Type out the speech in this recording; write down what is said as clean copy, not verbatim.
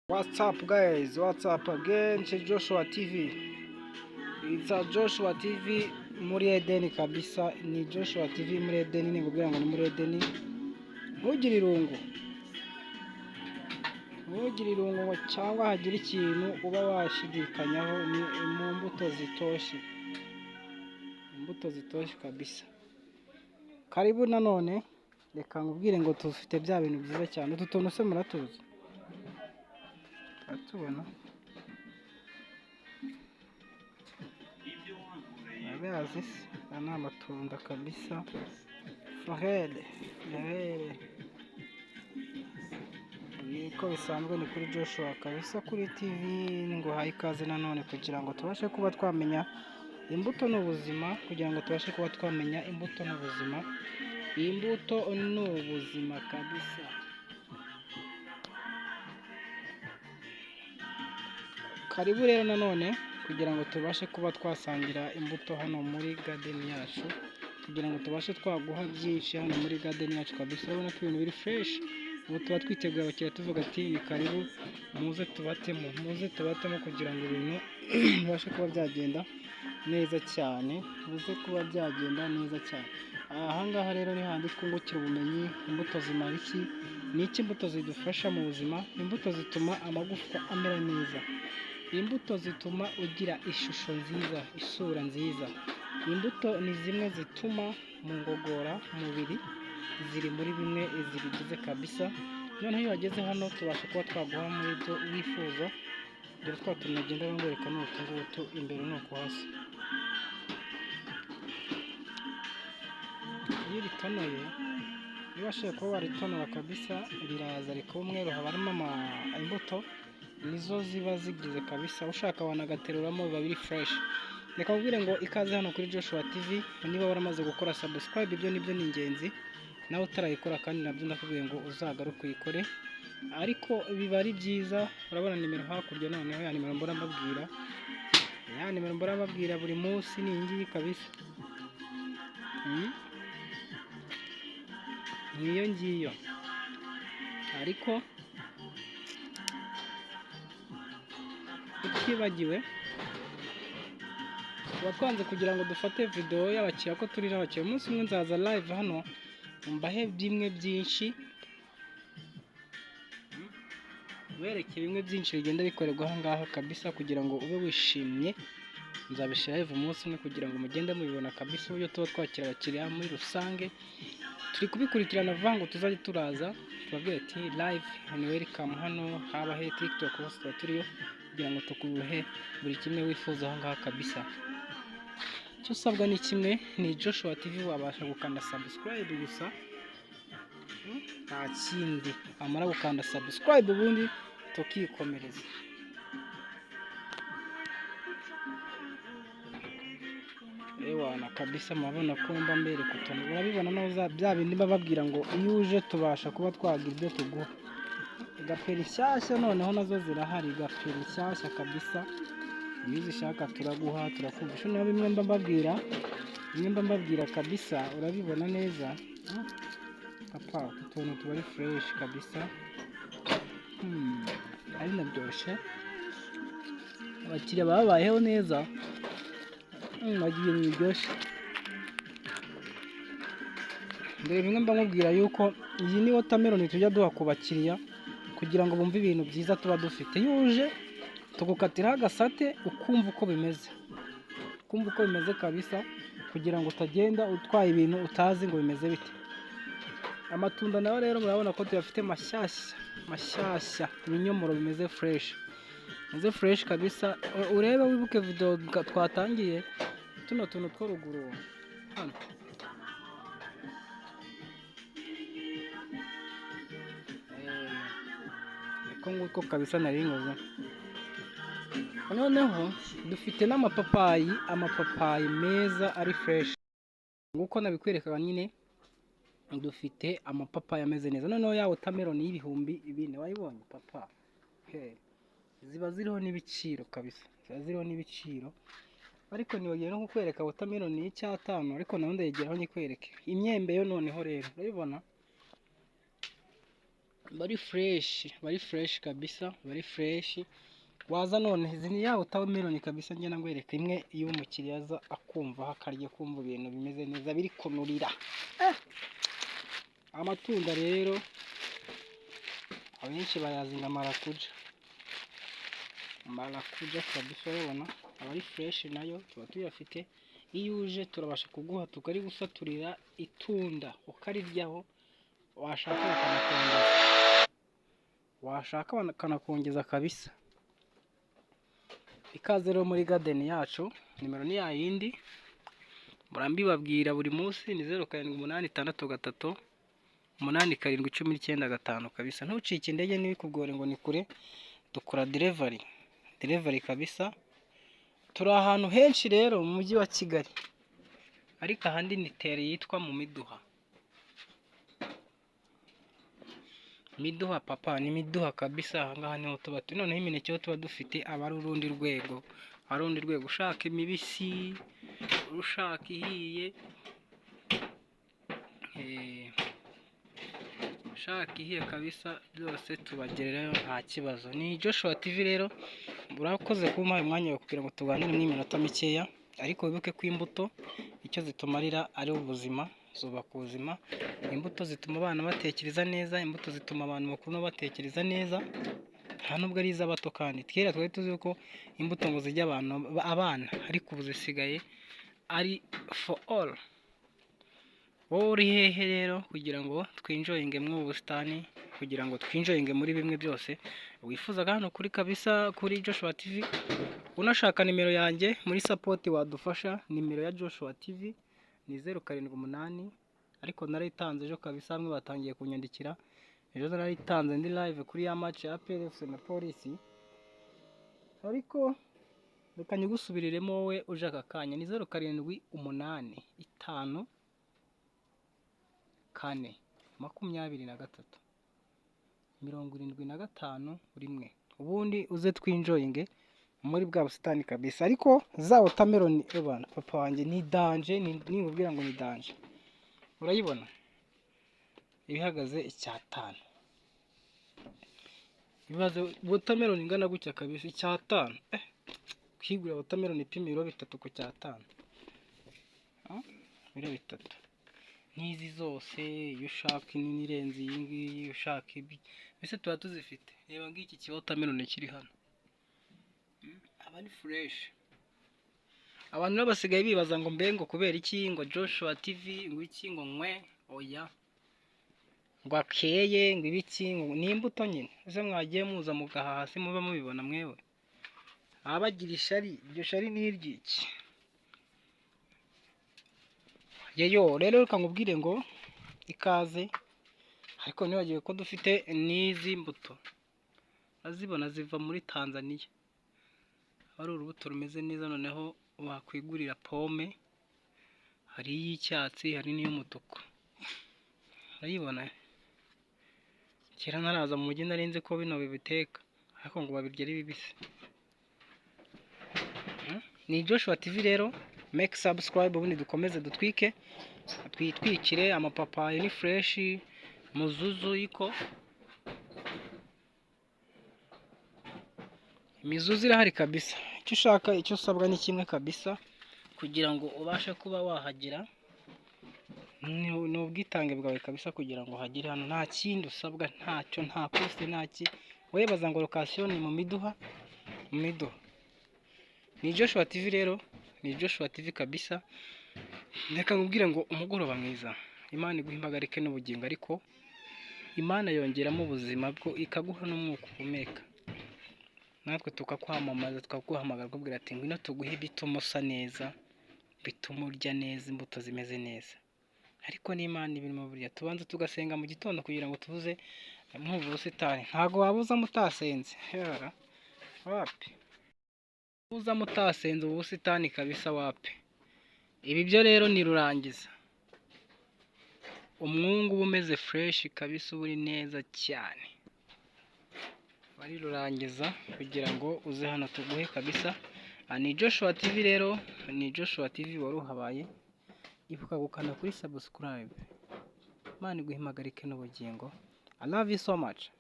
What's up guys? What's up again? It's Joshua TV. It's a Joshua TV muri Edeni kabisa. Ni Joshua TV muri Edeni, ni kugira ngo ni muri Edeni. Ntugire irungu. Ntugire irungu cyangwa hagira ikintu uba washidikanyaho, ni mu mbuto zitoshye. Imbuto zitoshye kabisa. Karibu nanone, reka nkubwire ngo tufite bya bintu byiza cyane. Utu tuntu se muratuzi? Atubona abazi ana amatunda kabisa. Forele niko bisanzwe, ni kuri Joshua kabisa kuri TV. Ngo hayi ikaze nanone kugira ngo tubashe kuba twamenya imbuto n'ubuzima, kugira ngo tubashe kuba twamenya imbuto n'ubuzima. Imbuto n'ubuzima kabisa. Karibu rero nanone kugira ngo tubashe kuba twasangira imbuto hano muri garden yacu, kugira ngo tubashe twaguha byinshi hano muri garden yacu kabisa. Urabona ko ibintu biri fresh. Ubu tuba twiteguye abakiriya tuvuga ati ni karibu, muze tubatemo kugira ngo ibintu bibashe kuba byagenda neza cyane, ahangaha rero ni handi twungukira ubumenyi. Imbuto zimara iki? Ni iki imbuto zidufasha mu buzima? Imbuto zituma amagufwa amera neza. Imbuto zituma ugira ishusho nziza, isura nziza. Imbuto ni zimwe zituma mu ngogora umubiri ziri muri bimwe zibigize kabisa. Noneho iyo wageze hano tubasha kuba twaguha muri ibyo wifuza. Dore twa tunagenda ngwereka n'utu ngutu imbere n'uko hasi. Iyo ritonoye, iyo washaka kuba waritonora kabisa, riraza rikaba umweru, haba harimo imbuto nizo ziba zigize kabisa. Ushaka wanagateruramo, biba biri fresh. Reka nkubwire ngo ikaze hano kuri Joshua TV. Niba waramaze gukora subscribe, ibyo nibyo ni ingenzi. Nawe utarayikora kandi nabyo ndakubwiye ngo uzagaruke uyikore. Ariko biba ari byiza. Urabona nimero hakurya, noneho ya nimero mbona mbabwira buri munsi ni iyi kabisa. Niyo ngiyo. Ariko utibagiwe twanze kugira ngo dufate video y'abakiriya ko turi n'abakiriya. Umunsi umwe nzaza live hano mbahe bimwe byinshi, wereke bimwe byinshi bigenda bikorerwa aha ngaha kabisa, kugira ngo ube wishimye. Nzabishira live umunsi umwe kugira ngo mugende mubibona kabisa, uburyo tuba twakira abakiriya muri rusange. Turi kubikurikirana vuba ngo tuzajye turaza tubabwire ati live and welcome hano, haba he TikTok hose tuba turiyo, kugira ngo tukuhe buri kimwe wifuza aha ngaha kabisa. Icyo usabwa ni kimwe, ni Joshua TV, wabasha gukanda subscribe gusa, nta kindi. Amara gukanda subscribe ubundi tukikomereza. Ewana kabisa, murabona ko mba mbere kutonda. Urabibona neza bya bindi bababwira ngo iyo uje tubasha kuba twagira ibyo tuguha. Gaperi nshyashya noneho nazo zirahari, gaperi nshyashya kabisa. Iyo uzishaka turaguha, turakumvisha. Niba bimwe mba mbabwira kabisa, urabibona neza. Papa, utuntu tuba ari fresh kabisa. Ari nabyoroshe. Abakiriya babayeho neza. Bagiye mu biryoshye. Dore bimwe mba nkubwira yuko iyi ni watermelon tujya duha ku bakiriya kugira ngo bumve ibintu byiza tuba dufite. Iyo uje tugukatiraho agasate ukumva uko bimeze. Kabisa, kugira ngo utagenda utwaye ibintu utazi ngo bimeze bite. Amatunda nayo rero murabona ko tuyafite mashyashya, ibinyomoro bimeze fresh kabisa. Urebe wibuke video twatangiye, tuno tuntu two ruguru hano. Eko nguko kabisa nari ngoza. Noneho dufite n'amapapayi meza ari fresh. Nguko nabikwereka nyine, dufite amapapayi ameze neza. Noneho ya watermelon y'ibihumbi 4 wayibonye papa. Ziba ziriho n'ibiciro kabisa. Ariko nibagiye no kukwereka watermelon y'5, ariko naho ndayegeraho nyikwereke. Imyembe yo noneho rero urabibona. bari fresh kabisa, bari fresh. Waza none izi ni ya watermelon kabisa, njye nangwereka imwe iyo umukiriya aza akumva hakarye, kumva ibintu bimeze neza biri kunurira. Amatunda rero abenshi bayazinga marakuja kabisa, urabona aba ari fresh, nayo tuba tuyafite. Iyo uje turabasha kuguha tukari gusaturira itunda ukariryaho, washaka bakanakongeza kabisa. Ikaze rero muri garden yacu, nimero ni ya yindi murambibabwira buri munsi, ni 0786 8719 kabisa. Ntucike indege n'ibikugore ngo ni kure, dukora delivery kabisa. Turi ahantu henshi rero mu mujyi wa Kigali, ariko ahandi ni tere yitwa mu Miduha papa, ni Miduha kabisa. Ahangaha niho tuba turi. Noneho imineke yo tuba dufite aba ari urundi rwego, ushaka imibisi, ushaka ihiye, ushaka ihiye kabisa, byose tubagererayo nta kibazo. Ni Joshua TV rero, urakoze kumpa umwanya wo kugira ngo tuganire mu minota mikeya, ariko wibuke ko imbuto icyo zitumarira ari ubuzima, zubaka ubuzima. Imbuto zituma abana batekereza neza, imbuto zituma abantu bakuru batekereza neza, nta nubwo ari iz'abato. Kandi kera twari tuzi ko imbuto ngo zijya abana, ariko ubu zisigaye ari for all. Wowe uri hehe rero kugira ngo twinjoyinge mu busitani, kugira ngo twinjoyinge muri bimwe byose wifuzaga hano kuri kabisa, kuri Joshua TV. Unashaka nimero yanjye muri support wadufasha, nimero ya Joshua TV ni 078, ariko narayitanze ejo kabisa, bamwe batangiye kunyandikira. Ejo narayitanze ndi live kuri ya match ya PLFC na Polisi, ariko reka nyigusubiriremo wowe uje aka kanya. Ni 0785 4 23 75 rimwe, ubundi uze twinjoyinge muri bwa busitani kabisa. Ariko za watermelon ebana papa wanjye ni danje, ningubwira ngo ni danje. Urayibona ibihagaze 5, ibibazo watermelon ingana gutya kabisa 5. Kwigura watermelon ipima ibiro 3 ku 5, ibiro 3. N'izi zose iyo ushaka inini irenze iyi ngiyi, ushaka ibi mbese tuba tuzifite. Reba ngiki ki watermelon kiri hano, aba ni fresh. Abantu rero basigaye bibaza ngo mbe ngo kubera iki ngo Joshua TV ngo iki ngo nkwe, oya ngo akeye ngo ibiki, ngo ni imbuto nyine. Ese mwagiye muza mugaha hasi muba mubibona mwewe, abagira ishari, iryo shari ni iryiki? Yeyo rero reka nkubwire ngo ikaze, ariko nibagiwe ko dufite n'izi mbuto, azibona ziva muri Tanzania, ari urubuto rumeze neza. Noneho wakwigurira pome, hari iy'icyatsi, hari n'iy'umutuku, urayibona. Kera naraza mu mujyi narinze ko bino bibiteka, ariko ngo babirya ari bibisi. Ni Joshua TV rero, make subscribe ubundi dukomeze dutwike, twitwikire. Amapapayi ni fresh, muzuzu iko imizuzu irahari kabisa. Icyo ushaka, icyo usabwa ni kimwe kabisa, kugira ngo ubashe kuba wahagira. Ni ubwitange bwawe kabisa kugira ngo hagire hano, nta kindi usabwa, ntacyo, nta coste, ntaki. Webaza ngo location ni mu Miduha. Ni Joshua TV rero, ni Joshua TV kabisa. Reka nkubwire ngo umugoroba mwiza, Imana iguhimbagarike n'ubugingo, ariko Imana yongeramo ubuzima bwo ikaguha n'umwuka uhumeka, natwe tukakwamamaza, tukaguhamagara kubwira ati ngwino tuguhe bituma usa neza, bituma urya neza, imbuto zimeze neza. Ariko n'Imana ibirimo burya tubanza tugasenga mu gitondo kugira ngo tuvuze mu busitani. Ntago wabuza mutasenze, wapi uza mutasenze ubusitani kabisa, wapi. Ibi byo rero ni rurangiza, umwungu umeze fresh kabisa, uri neza cyane, bari rurangiza kugira ngo uze hano tuguhe kabisa. Ni Joshua TV rero, ni Joshua TV wari uhabaye. Ibuka gukanda kuri subscribe. Imana iguhimbagarike n'ubugingo. I love you so much.